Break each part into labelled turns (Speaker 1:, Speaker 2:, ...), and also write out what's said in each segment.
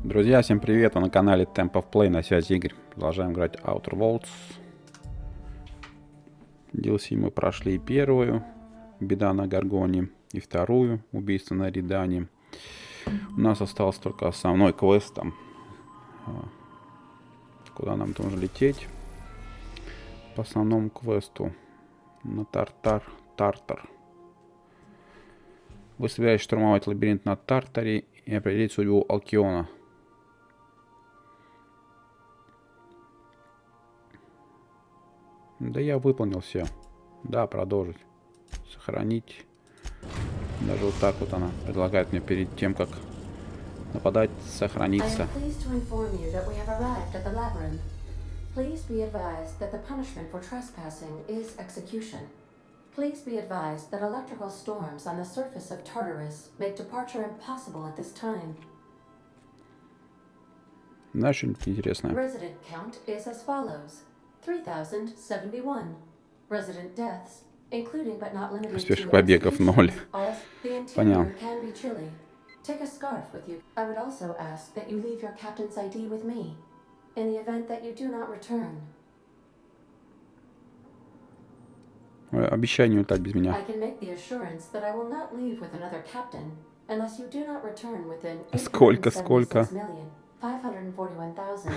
Speaker 1: Друзья, всем привет! Вы на канале Temp of Play, на связи Игорь. Продолжаем играть Outer Worlds. DLC мы прошли первую, беда на Гаргоне, и вторую, убийство на Редане. У нас остался только основной квест там. Куда нам нужно лететь? По основному квесту. На Тартар. Вы собираетесь штурмовать лабиринт на Тартаре и определить судьбу Алкиона. Да я выполнил все. Да, продолжить. Сохранить. Даже вот так вот она предлагает мне перед тем, как нападать, сохраниться.
Speaker 2: Please be advised that the punishment for trespassing is execution. Please be advised that electrical storms on the surface of Tartarus make departure impossible at this time.
Speaker 1: Знаешь, что-нибудь интересное?
Speaker 2: Resident count is as follows: 3071. Resident deaths, including but not limited to
Speaker 1: Успешных побегов 0. Понял.
Speaker 2: can be chilly. Take a scarf with you. I would also ask that you leave your captain's ID with me. In the event that you do not return.
Speaker 1: Обещай не улетать без меня.
Speaker 2: I can make the assurance that I will not leave with another captain unless you do not return within
Speaker 1: Сколько?
Speaker 2: 876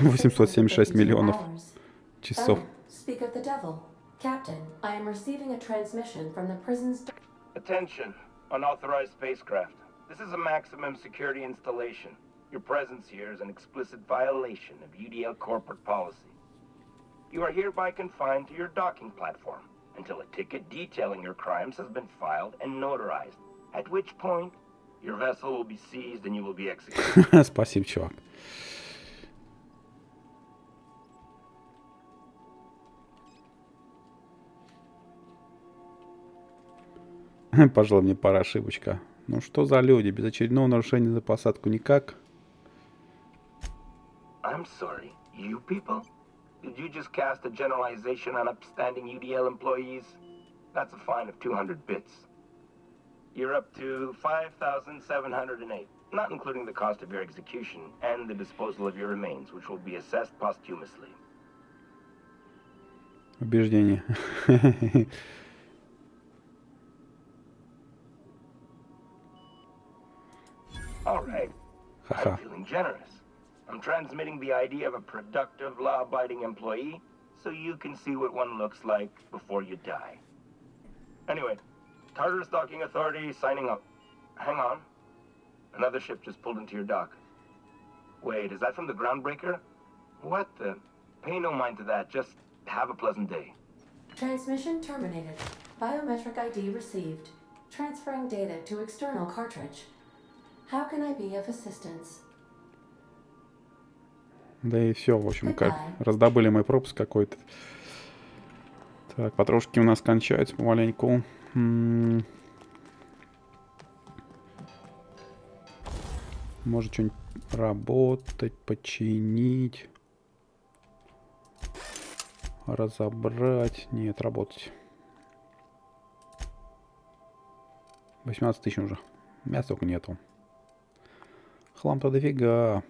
Speaker 1: 876 миллионов часов.
Speaker 2: Speak of the devil. Captain, I am receiving a transmission from the prison's...
Speaker 3: Attention, unauthorized spacecraft. This is a maximum security installation. Your presence here is an explicit violation of UDL corporate policy. You are hereby confined to your docking platform until a ticket detailing your crimes has been filed and notarized, at which point your vessel will be seized and you will be executed.
Speaker 1: Спасибо, чувак. Пожалуй, мне пора, ошибочка. Ну что за люди? Без очередного нарушения за посадку никак.
Speaker 3: I'm sorry, you people? Did you just cast a generalization on upstanding UDL employees? That's a fine of 200 bits. You're up to 5,708, not including the cost of your execution and the disposal of your remains, which will be assessed posthumously.
Speaker 1: Убеждение.
Speaker 3: All right. I'm feeling generous. I'm transmitting the ID of a productive, law-abiding employee so you can see what one looks like before you die. Anyway, Tartarus Docking Authority signing up. Hang on. Another ship just pulled into your dock. Wait, is that from the Groundbreaker? What the? Pay no mind to that. Just have a pleasant day.
Speaker 2: Transmission terminated. Biometric ID received. Transferring data to external cartridge. How can I be of assistance?
Speaker 1: Да и все, в общем, как раздобыли мой пропуск какой-то. Так, потрошки у нас кончаются помаленьку. Может что-нибудь работать, починить, разобрать. Нет, работать. 18 тысяч уже. Мяса только нету. Хлам-то дофига.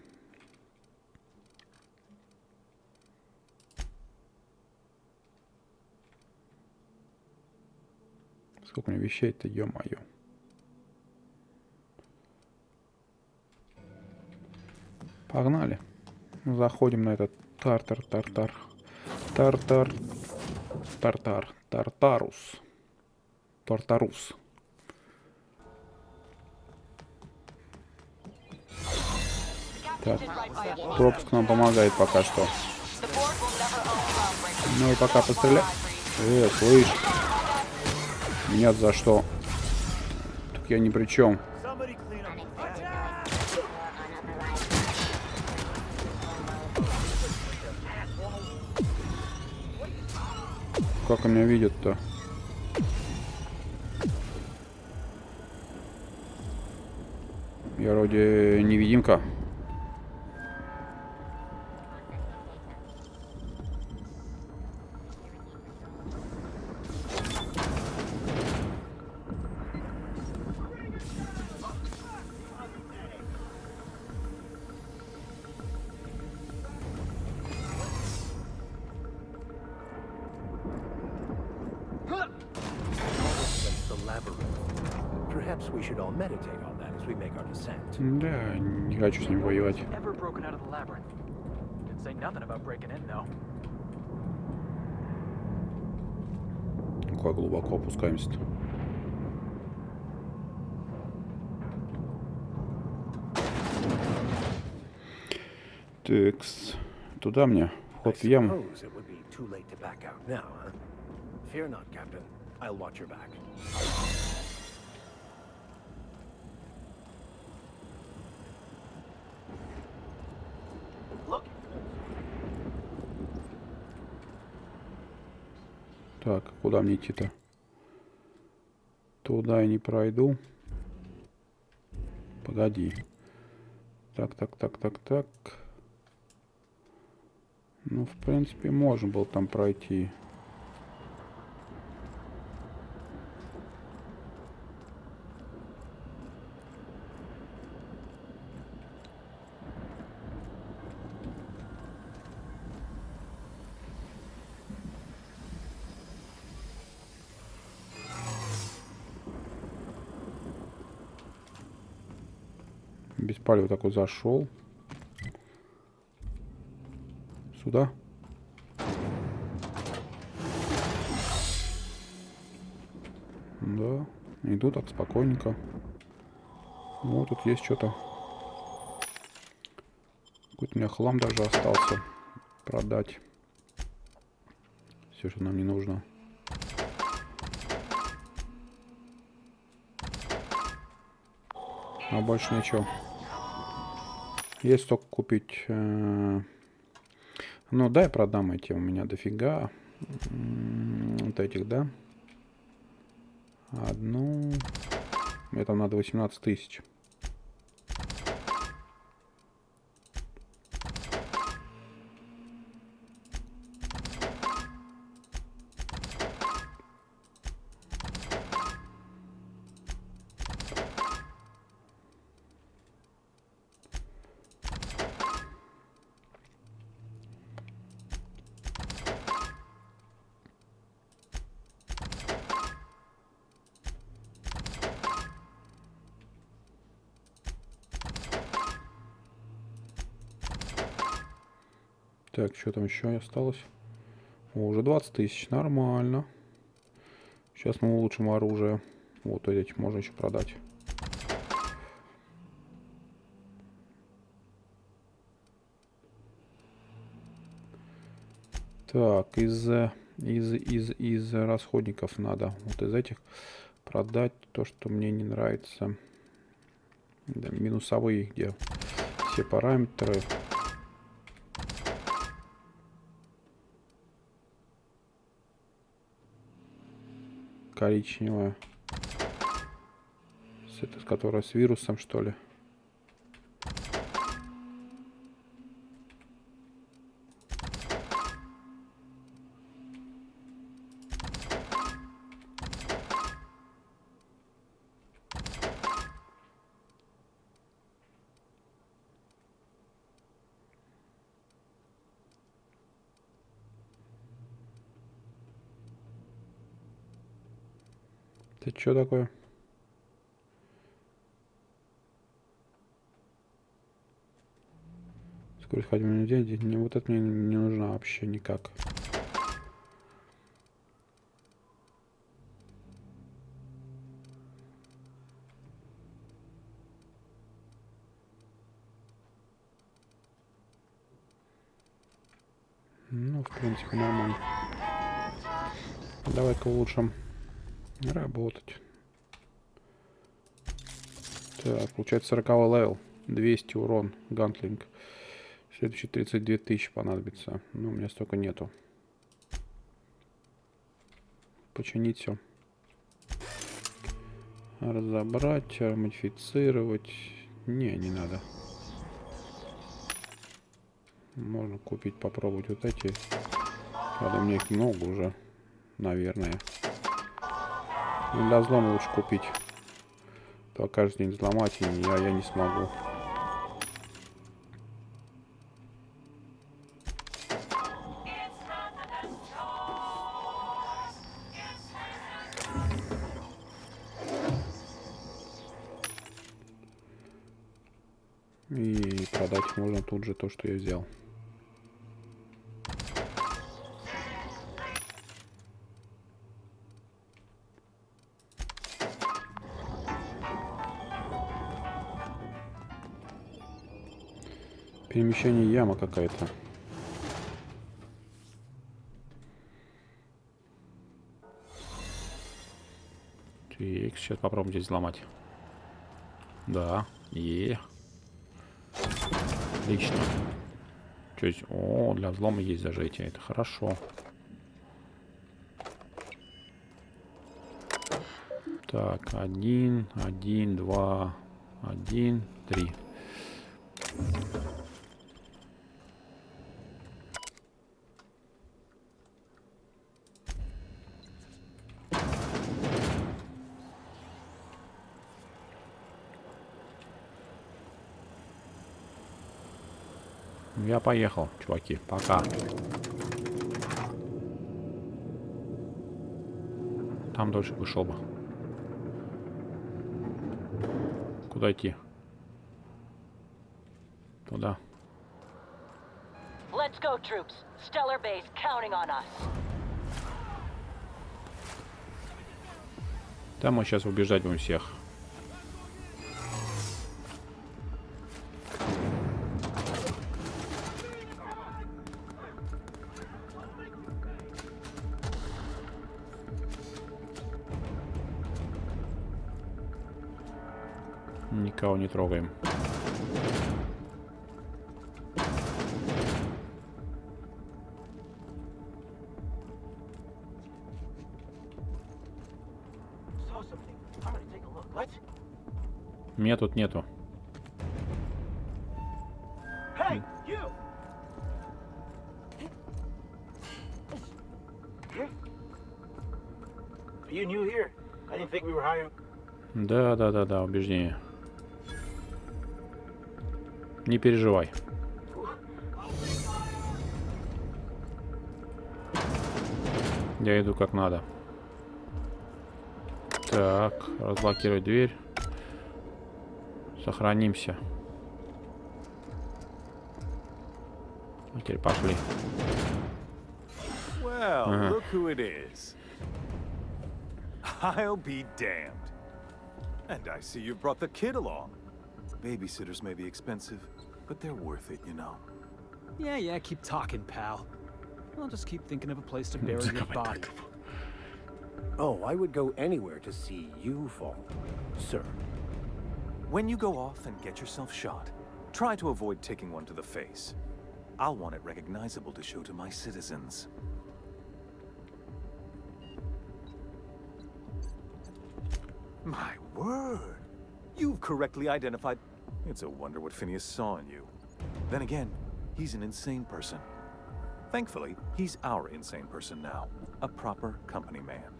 Speaker 1: Сколько у меня вещей-то, ё-моё. Погнали. Заходим на этот Тартарус. Так, пропуск нам помогает пока что. Ну и пока постреляй. Слышь. Нет, за что? Так я ни при чем. Как меня видят-то? Я вроде невидимка.
Speaker 4: Perhaps we should all meditate on that as we make our descent.
Speaker 1: Да, не хочу с ним воевать.
Speaker 5: Ever broken out of the labyrinth? Didn't say nothing about breaking in, though.
Speaker 1: Как глубоко опускаемся. Текс. Туда мне. Вход в яму.
Speaker 4: Suppose it would be too late to back out now, huh? Fear not, Captain. I'll watch your back.
Speaker 5: Look,
Speaker 1: Так, куда мне идти-то? Туда я не пройду. Погоди. Так. Ну, в принципе, можно было там пройти. Без палева такой зашел. Сюда. Да. Иду так спокойненько. Вот тут есть что-то. Какой-то у меня хлам даже остался. Продать. Все, что нам не нужно. А больше ничего. Есть только купить. Ну, дай продам эти. У меня дофига. Вот этих, да? Одну. Мне там надо 18 тысяч. Так, что там еще осталось? О, уже 20 тысяч, нормально. Сейчас мы улучшим оружие. Вот эти можно еще продать. Так, из расходников надо вот из этих продать то, что мне не нравится. Да, минусовые, где все параметры. Коричневая. Это, которая с вирусом, что ли? Это что такое? Скорость ходьбы людей. Вот это мне не нужно вообще никак. Ну, в принципе, нормально. Давай-ка улучшим. Работать. Так, получается 40 левел. 200 урон. Гантлинг. Следующий 32 тысячи понадобится. Ну, у меня столько нету. Починить все. Разобрать, модифицировать. Не надо. Можно купить, попробовать вот эти. Правда, у меня их много уже. Наверное. Для взлома лучше купить. То каждый день взломать я не смогу. продать можно тут же то, что я взял. Перемещение яма какая-то. Так, сейчас попробуем здесь взломать. Да, отлично. Что здесь? О, для взлома есть зажатие. Это хорошо. Так, 1, 1, 2, 1, 3. Я поехал, чуваки. Пока. Там дольше вышел бы. Куда идти? Туда.
Speaker 6: Let's go, troops. Stellar base counting on us.
Speaker 1: Там мы сейчас убеждать будем всех. Никого не трогаем. Меня тут нету.
Speaker 4: Hey, you! Are you new here? I didn't think we were hiring.
Speaker 1: Да, убеждение. Не переживай. Я иду как надо. Так, разблокировать дверь. Сохранимся. А теперь пошли.
Speaker 7: Well, look who it is. I'll be damned. And I see you've brought the kid along. Babysitters may be expensive, but they're worth it, you know.
Speaker 5: Yeah, keep talking, pal. I'll just keep thinking of a place to bury your body.
Speaker 4: Oh, I would go anywhere to see you fall, sir.
Speaker 7: When you go off and get yourself shot, try to avoid taking one to the face. I'll want it recognizable to show to my citizens. My word! You've correctly identified... It's a wonder what Phineas saw in you. Then again, he's an insane person. Thankfully, he's our insane person now. A proper company man.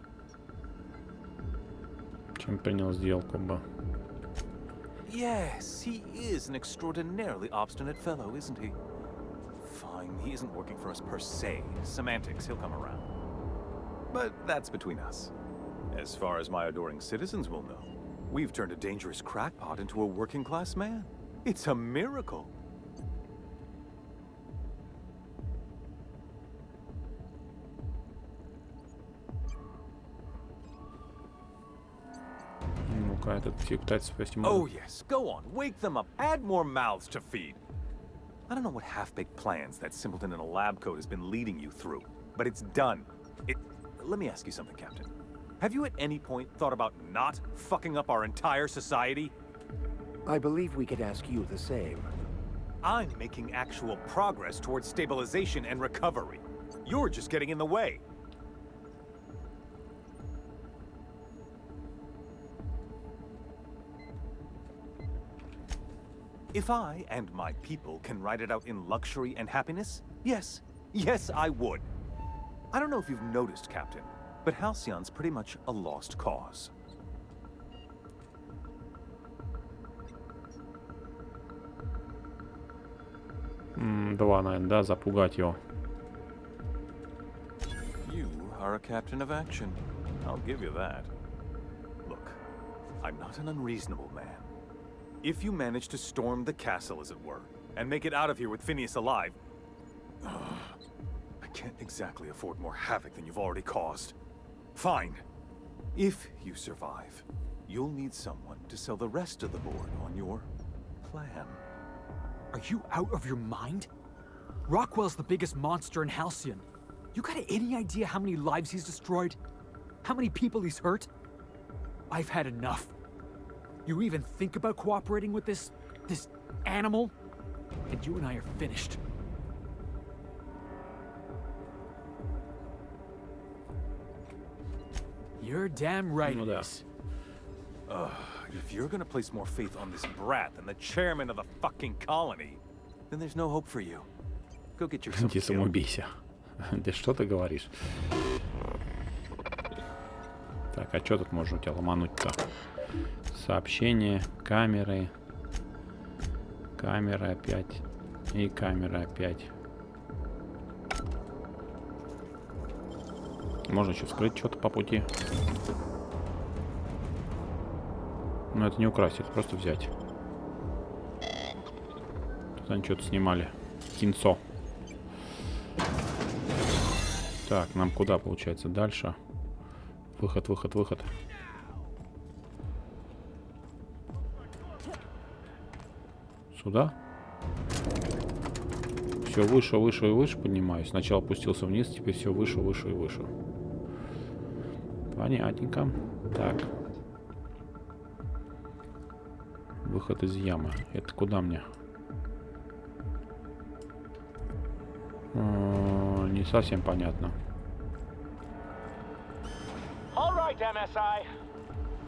Speaker 1: Чем принял сделку бы?
Speaker 7: Yes, he is an extraordinarily obstinate fellow, isn't he? Fine, he isn't working for us per se. Semantics, he'll come around. But that's between us. As far as my adoring citizens will know, we've turned a dangerous crackpot into a working-class man. It's a miracle.
Speaker 1: Ну-ка, этот псих пытается спасти
Speaker 7: Oh,
Speaker 1: маму.
Speaker 7: yes, go on, wake them up, add more mouths to feed. I don't know what half-baked plans that simpleton in a lab coat has been leading you through, but it's done. Let me ask you something, Captain. Have you at any point thought about not fucking up our entire society?
Speaker 4: I believe we could ask you the same.
Speaker 7: I'm making actual progress towards stabilization and recovery. You're just getting in the way. If I and my people can ride it out in luxury and happiness, yes, I would. I don't know if you've noticed, Captain, but Halcyon's pretty much a lost cause.
Speaker 1: Два, наверное, да, запугать его.
Speaker 7: You are a captain of action. I'll give you that. Look, I'm not an unreasonable man. If you manage to storm the castle, as it were, and make it out of here with Phineas alive. I can't exactly afford more havoc than you've already caused. Fine. If you survive, you'll need someone to sell the rest of the board on your plan.
Speaker 5: Are you out of your mind? Rockwell's the biggest monster in Halcyon. You got any idea how many lives he's destroyed? How many people he's hurt? I've had enough. You even think about cooperating with this animal? And you and I are finished. You're damn right
Speaker 1: Ну
Speaker 5: it
Speaker 1: да.
Speaker 5: is.
Speaker 7: If you're gonna place more faith on this brat than the chairman of the fucking colony, then there's no hope for you. Go get yourself
Speaker 1: Иди
Speaker 7: killed.
Speaker 1: самоубейся. Да что ты говоришь? Так, а что тут можно у тебя ломануть-то? Сообщения, камеры. Камера опять. И камера опять. Можно еще вскрыть что-то по пути. Но это не украсть, это просто взять. Тут они что-то снимали. Кинцо. Так, нам куда, получается, дальше? Выход, выход, выход. Сюда? Все выше, выше и выше поднимаюсь. Сначала опустился вниз, теперь все выше, выше и выше. Понятненько. Так. Выход из ямы. Это куда мне? Не совсем понятно.
Speaker 8: All right, MSI.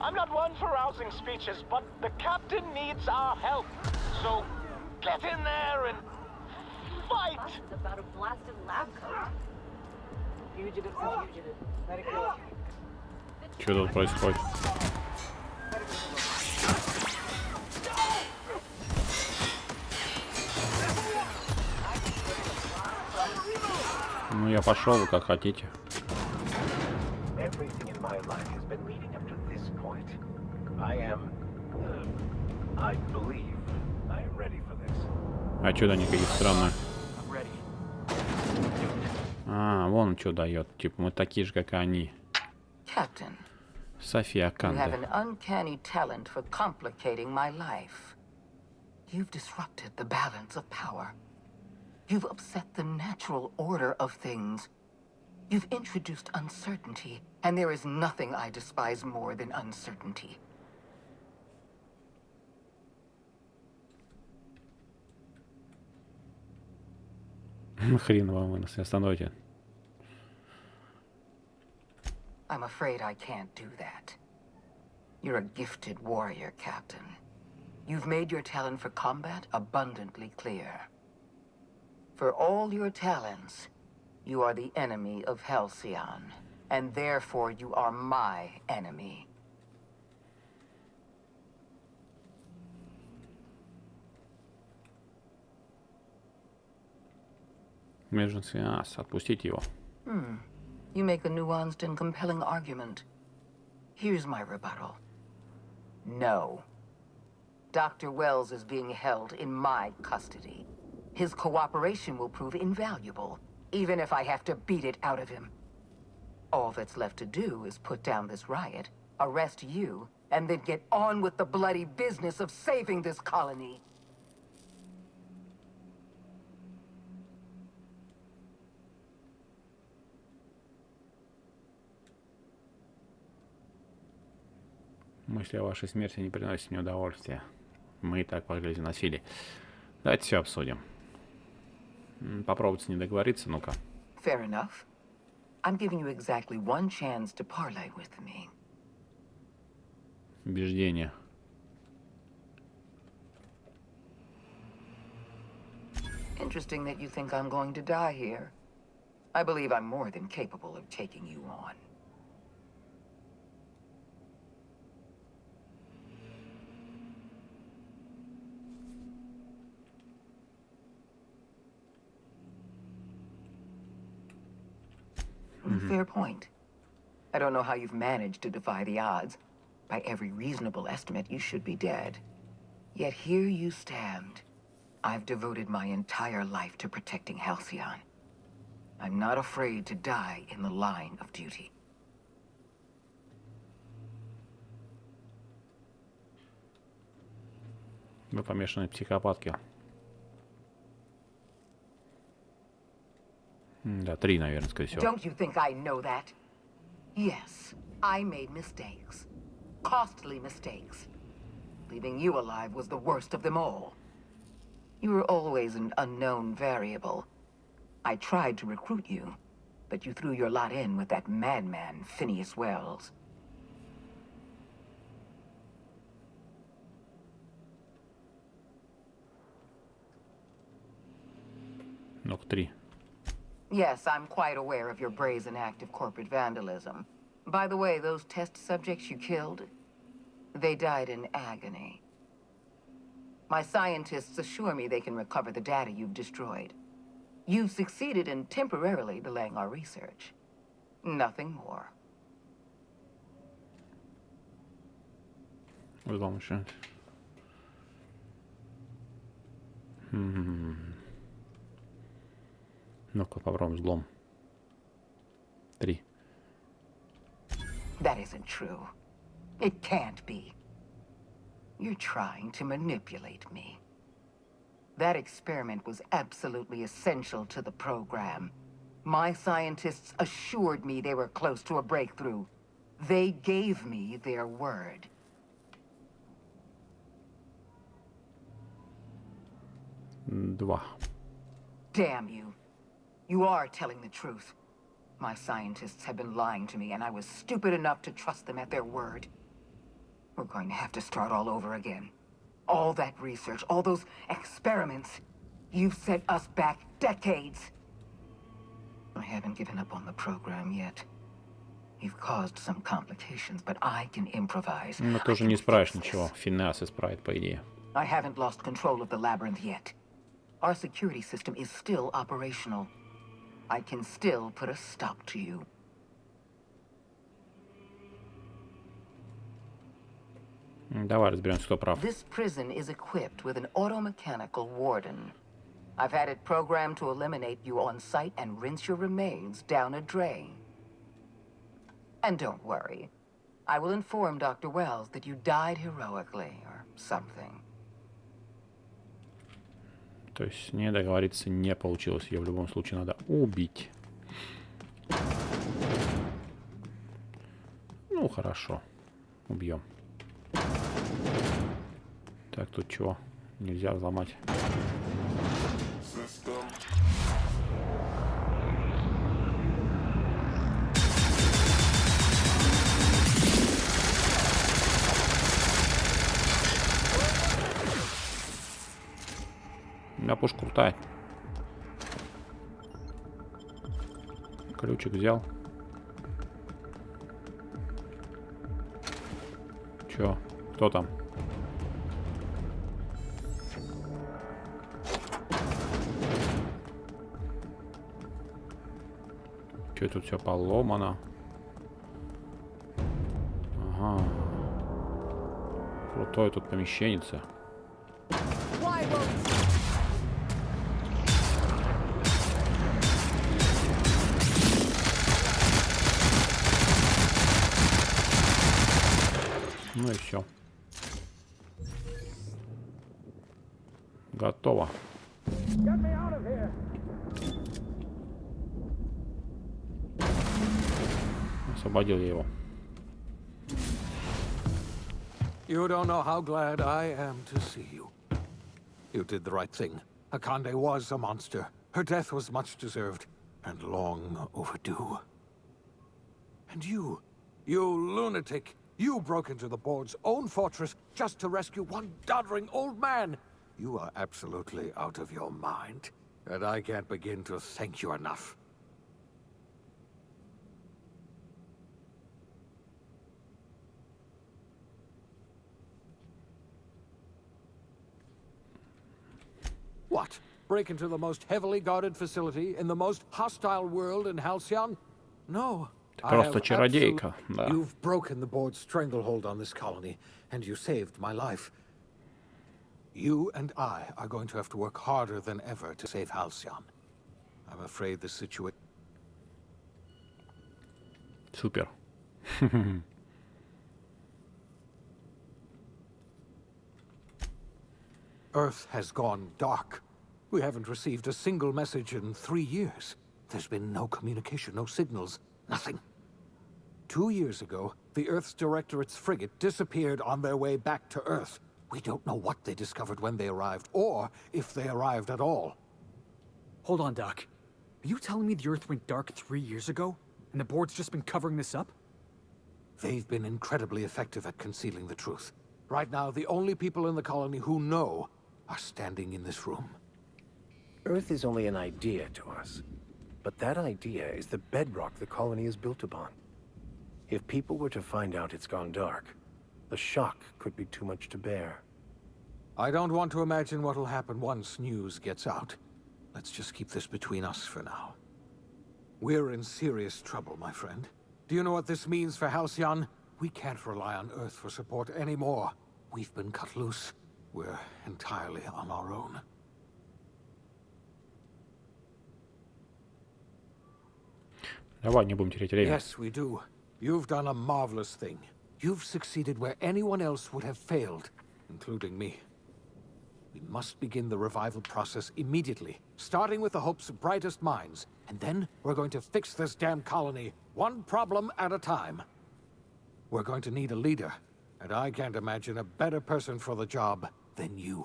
Speaker 8: I'm not one for rousing speeches, but the captain needs our help. So get in there and fight.
Speaker 6: About a blasted lab coat. Fugitives and fugitives. Let it go.
Speaker 1: Что тут происходит? Ну, я пошел, вы как хотите.
Speaker 4: Everything in my life has been leading up to this point. I believe I am ready for this.
Speaker 1: А что-то они какие странные.
Speaker 8: I'm ready.
Speaker 1: А, вон что дает. Типа мы такие же, как и они.
Speaker 9: Captain,
Speaker 1: София
Speaker 9: you have
Speaker 1: Аканда.
Speaker 9: an uncanny talent for complicating my life. You've disrupted the balance of power. You've upset the natural order of things. You've introduced uncertainty, and there is nothing I despise more than uncertainty.
Speaker 1: Хрен вам вынос, остановите.
Speaker 9: I'm afraid I can't do that. You're a gifted warrior, Captain. You've made your talent for combat abundantly clear. For all your talents, you are the enemy of Halcyon, and therefore you are my enemy.
Speaker 1: Emergency Us. Отпустите его.
Speaker 9: You make a nuanced and compelling argument. Here's my rebuttal. No. Dr. Wells is being held in my custody. His cooperation will prove invaluable, even if I have to beat it out of him. All that's left to do is put down this riot, arrest you, and then get on with the bloody business of saving this colony.
Speaker 1: Мысли о вашей смерти не приносят мне удовольствия. Мы и так поглядим носили. Давайте все обсудим. Попробуйте не договориться, ну-ка.
Speaker 9: Fair enough. I'm giving you exactly one chance to parley with me.
Speaker 1: Убеждение.
Speaker 9: Interesting that you think I'm going to die here. I believe I'm more than capable of taking you on. Fair point. I don't know how you've managed to defy the odds. By every reasonable estimate, you should be dead. Yet here you stand, I've devoted my entire life to protecting Halcyon. I'm not afraid to die in the line of duty.
Speaker 1: Вы помешаны психопатки. Да, 3, наверное, скорее всего.
Speaker 9: Don't you think I know that? Yes, I made mistakes. Costly mistakes. Leaving you alive was the worst of them all. You were always an unknown variable. I tried to recruit you, but you threw your lot in with that madman, Phineas Wells.
Speaker 1: Ну, 3.
Speaker 9: Yes, I'm quite aware of your brazen act of corporate vandalism. By the way, those test subjects you killed, they died in agony. My scientists assure me they can recover the data you've destroyed. You've succeeded in temporarily delaying our research. Nothing more.
Speaker 1: Взлом еще. Ну-ка, попробуем взлом. 3.
Speaker 9: That isn't true. It can't be. You're trying to manipulate me. That experiment was absolutely essential to the program. My scientists assured me they were close to a breakthrough. They gave me their word.
Speaker 1: Два.
Speaker 9: Damn you. You are telling the truth. My scientists have been lying to me, and I was stupid enough to trust them at their word. We're going to have to start all over again. All that research, all those experiments, you've set us back decades. I haven't given up on the program yet. You've caused some complications, but I can improvise.
Speaker 1: Ну, тоже не исправишь ничего. Финас исправит, по идее.
Speaker 9: I haven't lost control of the labyrinth yet. Our security system is still operational. I can still put a stop to you.
Speaker 1: Давай разберемся, кто прав.
Speaker 9: This prison is equipped with an automechanical warden. I've had it programmed to eliminate you on sight and rinse your remains down a drain. And don't worry. I will inform Dr. Wells that you died heroically or something.
Speaker 1: То есть не договориться не получилось. Ее в любом случае надо убить. Ну, хорошо. Убьем. Так, тут чего? Нельзя взломать. У меня пушка крутая. Ключик взял. Чё? Кто там? Чё тут все поломано? Ага. Крутое тут помещенница. Ну и все. Готово. Освободил я его.
Speaker 4: You don't know how glad I am to see you. You did the right thing. Akande was a monster. Her death was much deserved and long overdue. And you lunatic, you broke into the board's own fortress just to rescue one doddering old man. You are absolutely out of your mind, and I can't begin to thank you enough. What? Break into the most heavily guarded facility in the most hostile world in Halcyon? No.
Speaker 1: Просто чародейка, да.
Speaker 4: You've broken the board's stranglehold on this colony, and you saved my life. You and I are going to have to work harder than ever to save Halcyon. I'm afraid the situation...
Speaker 1: Супер.
Speaker 4: Earth has gone dark. We haven't received a single message in 3 years. There's been no communication, no signals, nothing. 2 years ago, the Earth's Directorate's frigate disappeared on their way back to Earth. We don't know what they discovered when they arrived, or if they arrived at all.
Speaker 5: Hold on, Doc. Are you telling me the Earth went dark 3 years ago, and the board's just been covering this up?
Speaker 4: They've been incredibly effective at concealing the truth. Right now, the only people in the colony who know are standing in this room.
Speaker 10: Earth is only an idea to us, but that idea is the bedrock the colony is built upon. If people were to find out it's gone dark, the shock could be too much to bear.
Speaker 4: I don't want to imagine what'll happen once news gets out. Let's just keep this between us for now. We're in serious trouble, my friend. Do you know what this means for Halcyon? We can't rely on Earth for support anymore. We've been cut loose. We're entirely on our own.
Speaker 1: Давай, не будем терять время.
Speaker 4: Yes, we do. You've done a marvelous thing. You've succeeded where anyone else would have failed, including me. We must begin the revival process immediately, starting with the Hope's brightest minds. And then we're going to fix this damn colony, one problem at a time. We're going to need a leader, and I can't imagine a better person for the job than you.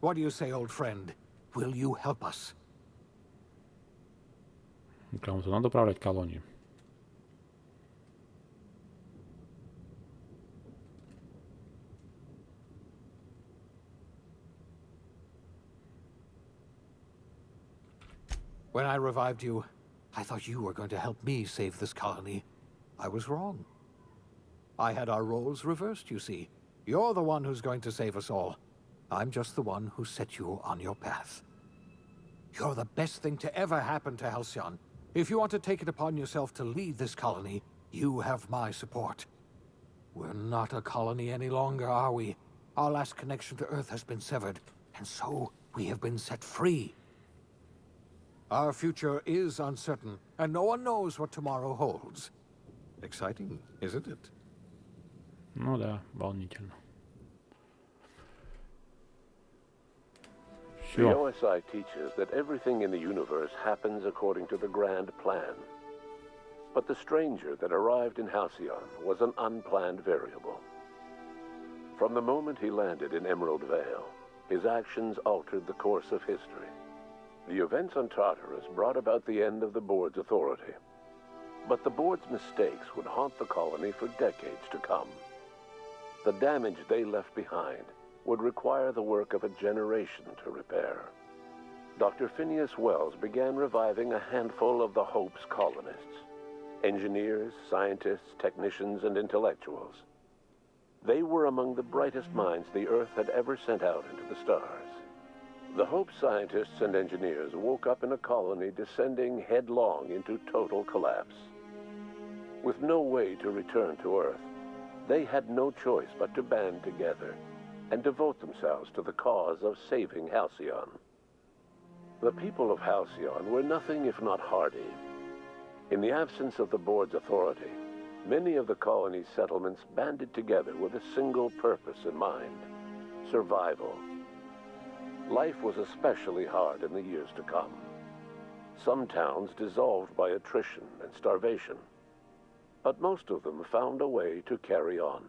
Speaker 4: What do you say, old friend? Will you help us?
Speaker 1: Кому-то надо управлять колонией.
Speaker 4: When I revived you, I thought you were going to help me save this colony. I was wrong. I had our roles reversed, you see. You're the one who's going to save us all. I'm just the one who set you on your path. You're the best thing to ever happen to Halcyon. If you want to take it upon yourself to lead this colony, you have my support. We're not a colony any longer, are we? Our last connection to Earth has been severed, and so we have been set free. Our future is uncertain, and no one knows what tomorrow holds. Exciting, isn't it?
Speaker 1: Ну да, волнительно.
Speaker 11: The
Speaker 1: Все.
Speaker 11: OSI teaches that everything in the universe happens according to the grand plan. But the stranger that arrived in Halcyon was an unplanned variable. From the moment he landed in Emerald Vale, his actions altered the course of history. The events on Tartarus brought about the end of the board's authority. But the board's mistakes would haunt the colony for decades to come. The damage they left behind would require the work of a generation to repair. Dr. Phineas Wells began reviving a handful of the Hope's colonists. Engineers, scientists, technicians, and intellectuals. They were among the brightest minds the Earth had ever sent out into the stars. The Hope scientists and engineers woke up in a colony descending headlong into total collapse. With no way to return to Earth, they had no choice but to band together and devote themselves to the cause of saving Halcyon. The people of Halcyon were nothing if not hardy. In the absence of the board's authority, many of the colony's settlements banded together with a single purpose in mind: survival. Life was especially hard in the years to come. Some towns dissolved by attrition and starvation, but most of them found a way to carry on.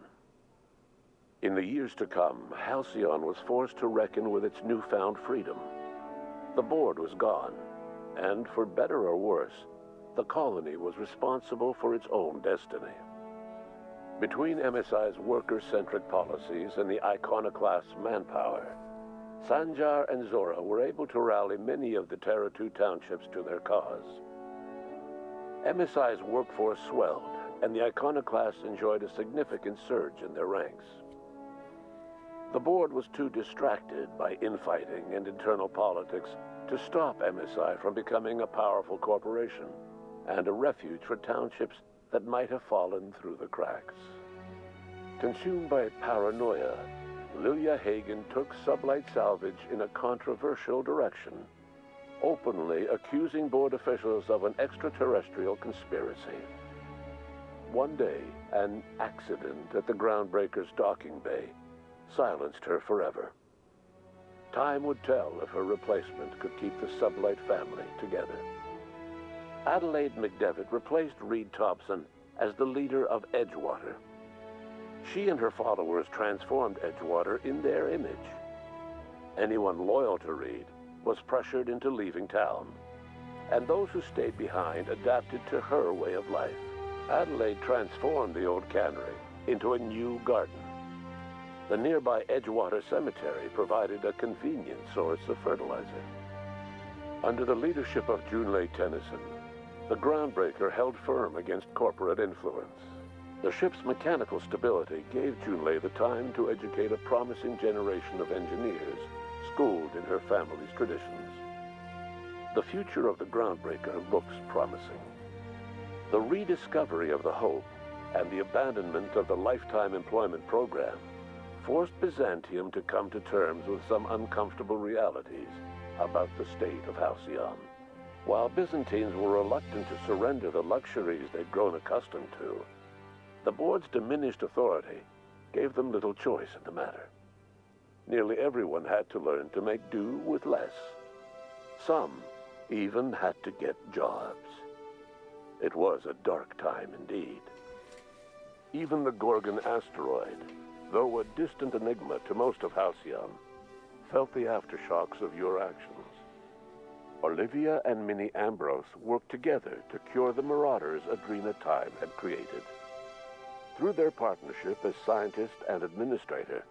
Speaker 11: In the years to come, Halcyon was forced to reckon with its newfound freedom. The board was gone, and for better or worse, the colony was responsible for its own destiny. Between MSI's worker-centric policies and the iconoclast's manpower, Sanjar and Zora were able to rally many of the Terra 2 townships to their cause. MSI's workforce swelled, and the iconoclasts enjoyed a significant surge in their ranks. The board was too distracted by infighting and internal politics to stop MSI from becoming a powerful corporation and a refuge for townships that might have fallen through the cracks. Consumed by paranoia, Lilya Hagen took sublight salvage in a controversial direction, openly accusing board officials of an extraterrestrial conspiracy. One day, an accident at the groundbreaker's docking bay silenced her forever. Time would tell if her replacement could keep the sublight family together. Adelaide McDevitt replaced Reed Thompson as the leader of Edgewater. She and her followers transformed Edgewater in their image. Anyone loyal to Reed was pressured into leaving town, and those who stayed behind adapted to her way of life. Adelaide transformed the old cannery into a new garden. The nearby Edgewater Cemetery provided a convenient source of fertilizer. Under the leadership of Junlei Tennyson, the groundbreaker held firm against corporate influence. The ship's mechanical stability gave Junlei the time to educate a promising generation of engineers schooled in her family's traditions. The future of the groundbreaker looks promising. The rediscovery of the Hope and the abandonment of the lifetime employment program forced Byzantium to come to terms with some uncomfortable realities about the state of Halcyon. While Byzantines were reluctant to surrender the luxuries they'd grown accustomed to, the board's diminished authority gave them little choice in the matter. Nearly everyone had to learn to make do with less. Some even had to get jobs. It was a dark time indeed. Even the Gorgon asteroid, though a distant enigma to most of Halcyon, felt the aftershocks of your actions. Olivia and Minnie Ambrose worked together to cure the marauders Adrena Time had created. Through their partnership as scientist and administrator,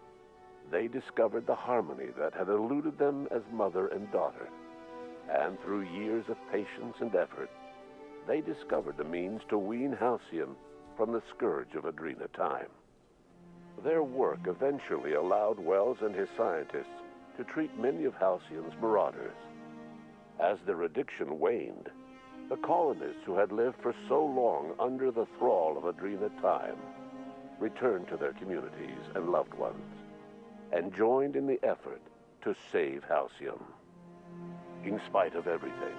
Speaker 11: they discovered the harmony that had eluded them as mother and daughter. And through years of patience and effort, they discovered the means to wean Halcyon from the scourge of Adrena Time. Their work eventually allowed Wells and his scientists to treat many of Halcyon's marauders. As their addiction waned, the colonists who had lived for so long under the thrall of Adrena Time returned to their communities and loved ones, and joined in the effort to save Halcyon. In spite of everything,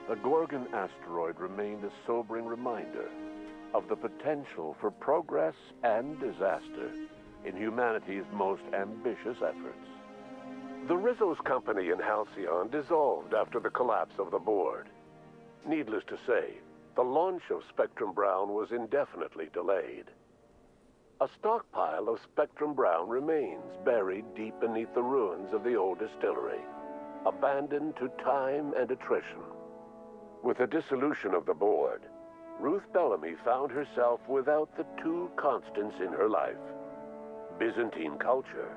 Speaker 11: the Gorgon asteroid remained a sobering reminder of the potential for progress and disaster in humanity's most ambitious efforts. The Rizzo's company in Halcyon dissolved after the collapse of the board. Needless to say, the launch of Spectrum Brown was indefinitely delayed. A stockpile of Spectrum Brown remains buried deep beneath the ruins of the old distillery, abandoned to time and attrition. With the dissolution of the board, Ruth Bellamy found herself without the two constants in her life: Byzantine culture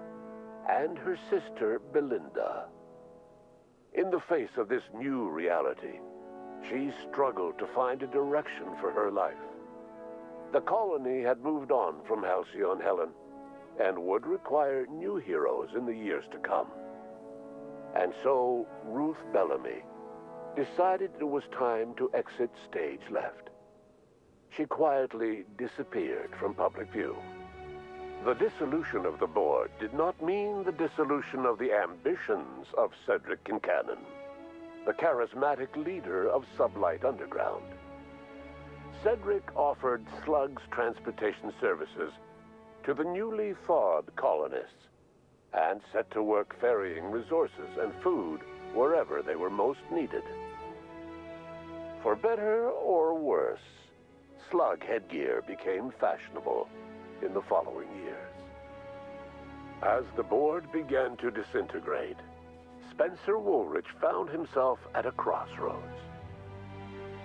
Speaker 11: and her sister Belinda. In the face of this new reality, she struggled to find a direction for her life. The colony had moved on from Halcyon Helen and would require new heroes in the years to come. And so Ruth Bellamy decided it was time to exit stage left. She quietly disappeared from public view. The dissolution of the board did not mean the dissolution of the ambitions of Cedric Kincannon, the charismatic leader of Sublight Underground. Cedric offered slugs transportation services to the newly thawed colonists and set to work ferrying resources and food wherever they were most needed. For better or worse, slug headgear became fashionable in the following years. As the board began to disintegrate, Spencer Woolrich found himself at a crossroads.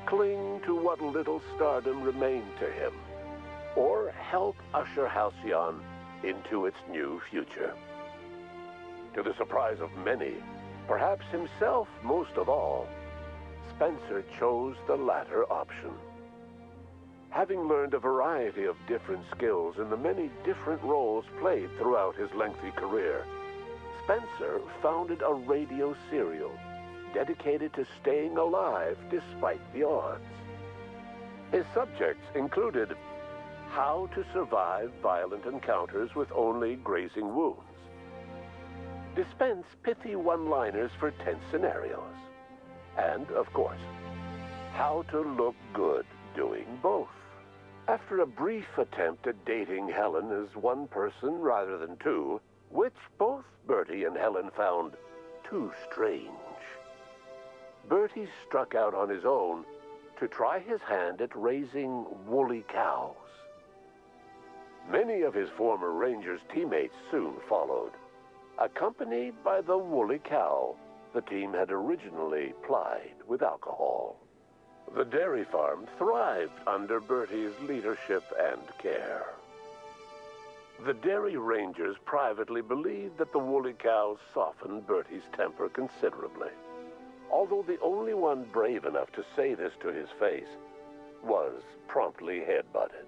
Speaker 11: Cling to what little stardom remained to him, or help usher Halcyon into its new future. To the surprise of many, perhaps himself most of all, Spencer chose the latter option. Having learned a variety of different skills in the many different roles played throughout his lengthy career, Spencer founded a radio serial dedicated to staying alive despite the odds. His subjects included how to survive violent encounters with only grazing wounds, dispense pithy one-liners for tense scenarios. And, of course, how to look good doing both. After a brief attempt at dating Helen as one person rather than two, which both Bertie and Helen found too strange, Bertie struck out on his own to try his hand at raising woolly cows. Many of his former Rangers teammates soon followed, accompanied by the woolly cow the team had originally plied with alcohol. The dairy farm thrived under Bertie's leadership and care. The Dairy Rangers privately believed that the woolly cows softened Bertie's temper considerably, although the only one brave enough to say this to his face was promptly headbutted.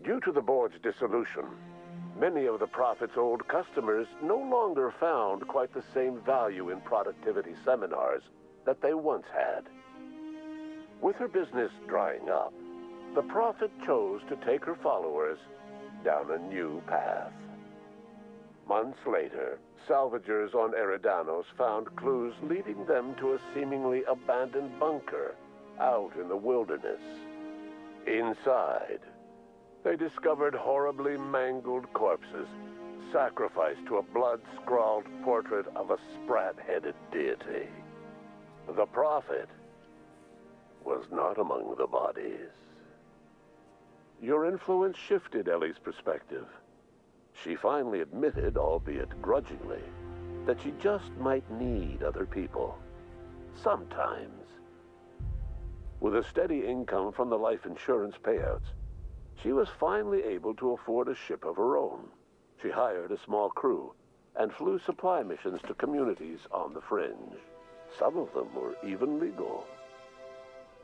Speaker 11: Due to the board's dissolution, many of the Prophet's old customers no longer found quite the same value in productivity seminars that they once had. With her business drying up, the Prophet chose to take her followers down a new path. Months later, salvagers on Eridanos found clues leading them to a seemingly abandoned bunker out in the wilderness. Inside, they discovered horribly mangled corpses, sacrificed to a blood-scrawled portrait of a sprat-headed deity. The Prophet was not among the bodies. Your influence shifted Ellie's perspective. She finally admitted, albeit grudgingly, that she just might need other people. Sometimes. With a steady income from the life insurance payouts, she was finally able to afford a ship of her own. She hired a small crew and flew supply missions to communities on the fringe. Some of them were even legal.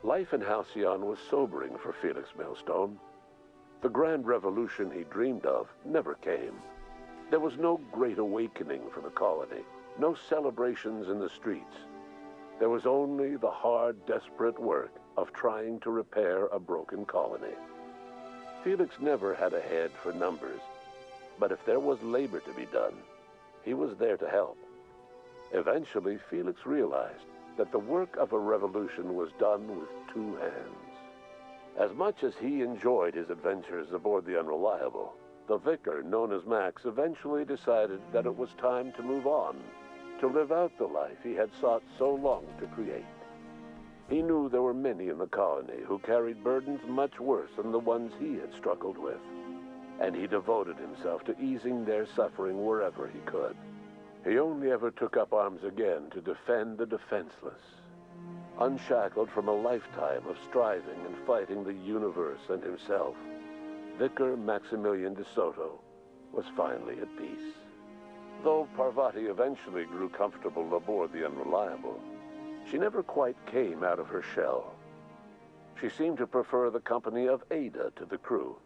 Speaker 11: Life in Halcyon was sobering for Felix Millstone. The grand revolution he dreamed of never came. There was no great awakening for the colony, no celebrations in the streets. There was only the hard, desperate work of trying to repair a broken colony. Felix never had a head for numbers, but if there was labor to be done, he was there to help. Eventually, Felix realized that the work of a revolution was done with two hands. As much as he enjoyed his adventures aboard the Unreliable, the vicar, known as Max, eventually decided that it was time to move on, to live out the life he had sought so long to create. He knew there were many in the colony who carried burdens much worse than the ones he had struggled with, and he devoted himself to easing their suffering wherever he could. He only ever took up arms again to defend the defenseless. Unshackled from a lifetime of striving and fighting the universe and himself, Vicar Maximilian de Soto was finally at peace. Though Parvati eventually grew comfortable aboard the Unreliable, she never quite came out of her shell. She seemed to prefer the company of Ada to the crew,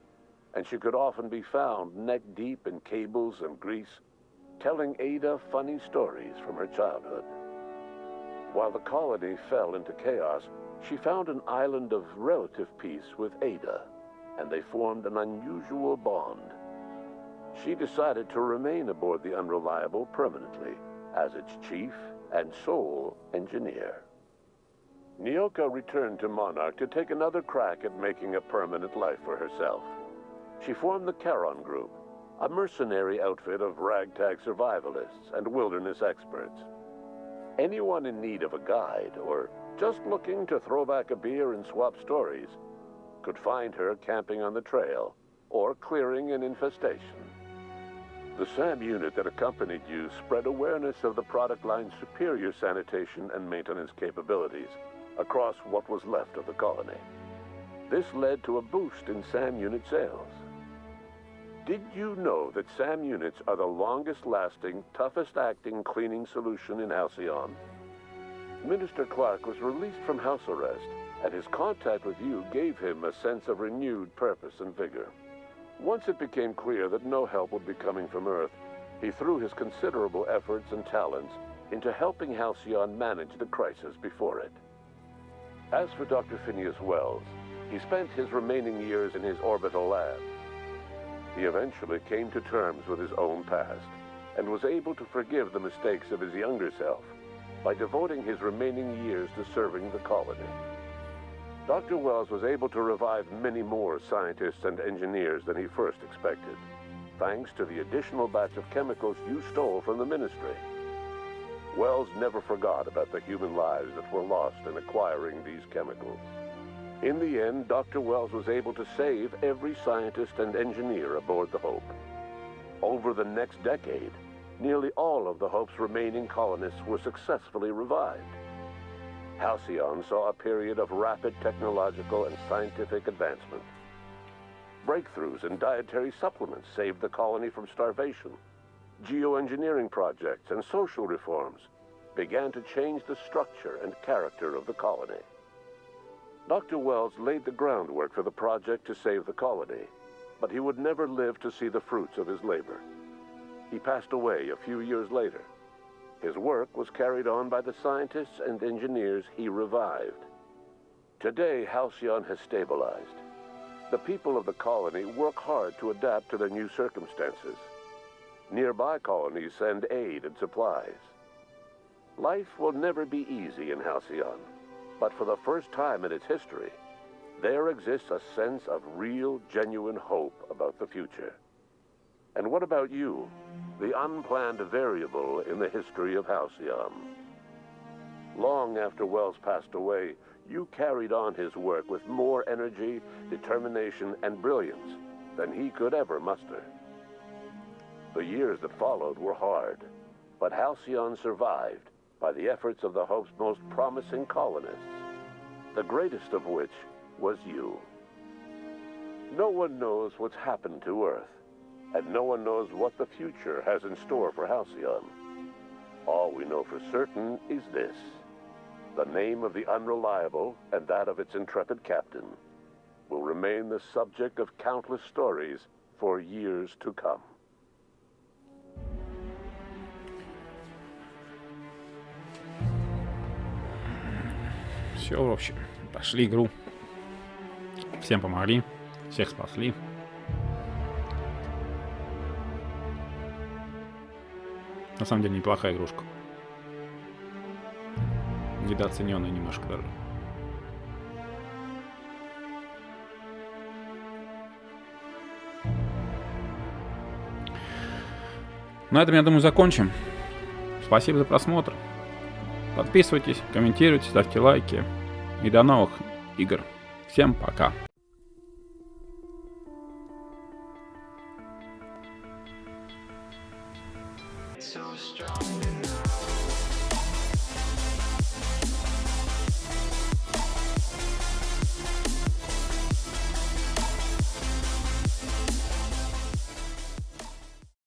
Speaker 11: and she could often be found neck-deep in cables and grease, telling Ada funny stories from her childhood. While the colony fell into chaos, she found an island of relative peace with Ada, and they formed an unusual bond. She decided to remain aboard the Unreliable permanently as its chief and sole engineer. Nyoka returned to Monarch to take another crack at making a permanent life for herself. She formed the Charon Group, a mercenary outfit of ragtag survivalists and wilderness experts. Anyone in need of a guide, or just looking to throw back a beer and swap stories, could find her camping on the trail, or clearing an infestation. The SAM unit that accompanied you spread awareness of the product line's superior sanitation and maintenance capabilities across what was left of the colony. This led to a boost in SAM unit sales. Did you know that SAM units are the longest-lasting, toughest-acting cleaning solution in Halcyon? Minister Clark was released from house arrest, and his contact with you gave him a sense of renewed purpose and vigor. Once it became clear that no help would be coming from Earth, he threw his considerable efforts and talents into helping Halcyon manage the crisis before it. As for Dr. Phineas Wells, he spent his remaining years in his orbital lab. He eventually came to terms with his own past and was able to forgive the mistakes of his younger self by devoting his remaining years to serving the colony. Dr. Wells was able to revive many more scientists and engineers than he first expected, thanks to the additional batch of chemicals you stole from the Ministry. Wells never forgot about the human lives that were lost in acquiring these chemicals. In the end, Dr. Wells was able to save every scientist and engineer aboard the Hope. Over the next decade, nearly all of the Hope's remaining colonists were successfully revived. Halcyon saw a period of rapid technological and scientific advancement. Breakthroughs in dietary supplements saved the colony from starvation. Geoengineering projects and social reforms began to change the structure and character of the colony. Dr. Wells laid the groundwork for the project to save the colony, but he would never live to see the fruits of his labor. He passed away a few years later. His work was carried on by the scientists and engineers he revived. Today, Halcyon has stabilized. The people of the colony work hard to adapt to their new circumstances. Nearby colonies send aid and supplies. Life will never be easy in Halcyon, but for the first time in its history, there exists a sense of real, genuine hope about the future. And what about you, the unplanned variable in the history of Halcyon? Long after Wells passed away, you carried on his work with more energy, determination, and brilliance than he could ever muster. The years that followed were hard, but Halcyon survived by the efforts of the Hope's most promising colonists, the greatest of which was you. No one knows what's happened to Earth, and no one knows what the future has in store for Halcyon. All we know for certain is this: the name of the Unreliable and that of its intrepid captain will remain the subject of countless stories for years to come.
Speaker 1: Все, в общем, пошли игру. Всем помогли, всех спасли. На самом деле неплохая игрушка. Недооцененная немножко даже. На этом, я думаю, закончим. Спасибо за просмотр. Подписывайтесь, комментируйте, ставьте лайки. И до новых игр. Всем пока.
Speaker 12: So strong.